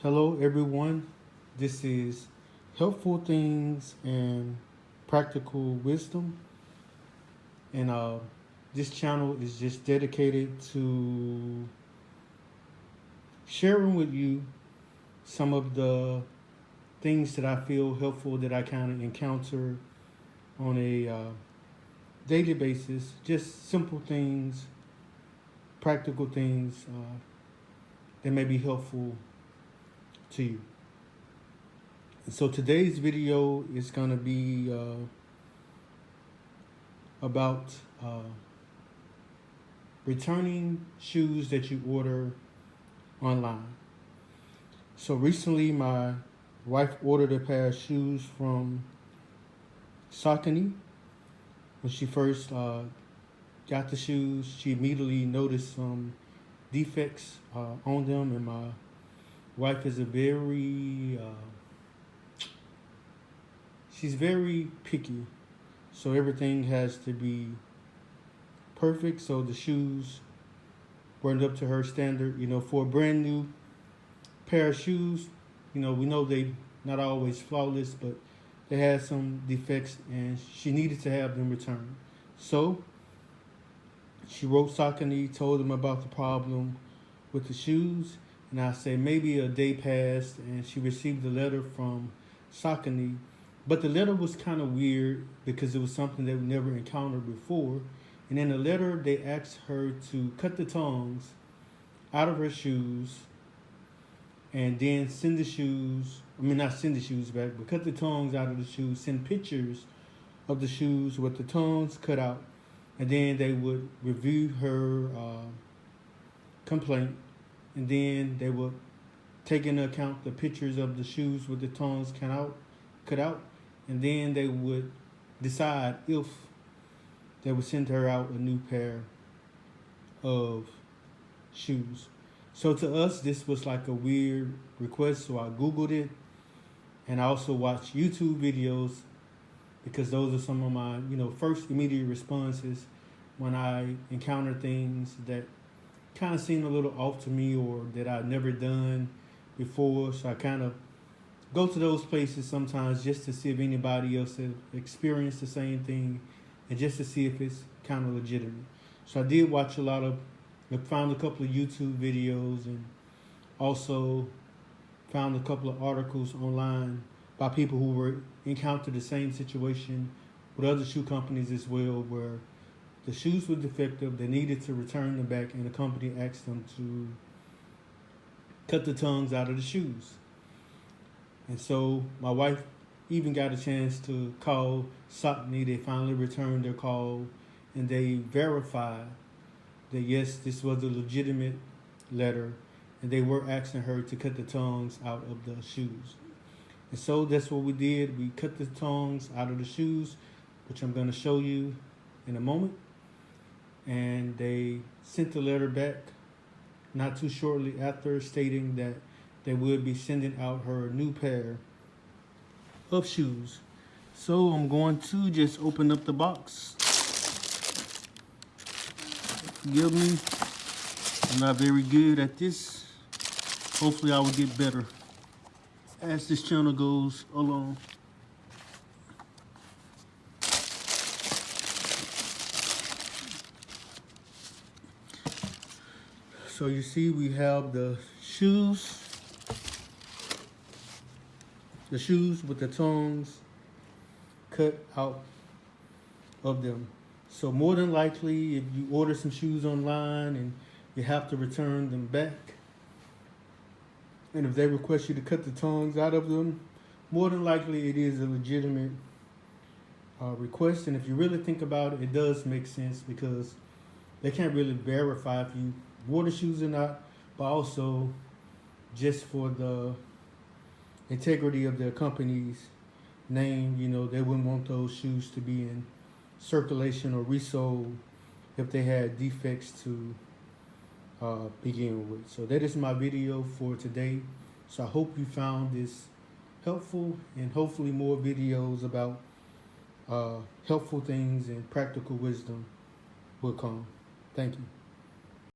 Hello, everyone. This is Helpful Things and Practical Wisdom. And this channel is just dedicated to sharing with you some of the things that I feel helpful that I kind of encounter on a daily basis. Just simple things, practical things that may be helpful to you. So today's video is going to be about returning shoes that you order online. So recently my wife ordered a pair of shoes from Saucony. When she first got the shoes, she immediately noticed some defects on them, and my wife is she's very picky, so everything has to be perfect. So the shoes weren't up to her standard. For a brand new pair of shoes, we know they not always flawless, but they had some defects, and she needed to have them returned. So she wrote Saucony, told them about the problem with the shoes, and I said maybe a day passed, and she received a letter from Saucony. But the letter was kind of weird because it was something that we never encountered before. And in the letter, they asked her to cut the tongues out of her shoes and then send the shoes, not send the shoes back, but cut the tongues out of the shoes, send pictures of the shoes with the tongues cut out, and then they would review her complaint, and then they would take into account the pictures of the shoes with the tongues cut out, and then they would decide if they would send her out a new pair of shoes. So to us, this was like a weird request, so I Googled it, and I also watched YouTube videos because those are some of my, first immediate responses when I encounter things that kind of seem a little off to me or that I've never done before. So I kind of go to those places sometimes just to see if anybody else has experienced the same thing and just to see if it's kind of legitimate. So I did watch found a couple of YouTube videos, and also found a couple of articles online by people who encountered the same situation with other shoe companies as well, where the shoes were defective, they needed to return them back, and the company asked them to cut the tongues out of the shoes. And so my wife even got a chance to call Saucony. They finally returned their call, and they verified that yes, this was a legitimate letter, and they were asking her to cut the tongues out of the shoes. And so that's what we did. We cut the tongues out of the shoes, which I'm going to show you in a moment. And they sent the letter back not too shortly after, stating that they would be sending out her a new pair of shoes. So I'm going to just open up the box. Forgive me, I'm not very good at this. Hopefully I will get better as this channel goes along. So you see we have the shoes with the tongues cut out of them. So more than likely, if you order some shoes online and you have to return them back, and if they request you to cut the tongues out of them, more than likely it is a legitimate request. And if you really think about it, it does make sense, because they can't really verify if you wore the shoes or not, but also just for the integrity of their company's name, they wouldn't want those shoes to be in circulation or resold if they had defects to begin with. So that is my video for today. So I hope you found this helpful, and hopefully more videos about helpful things and practical wisdom will come. Thank you.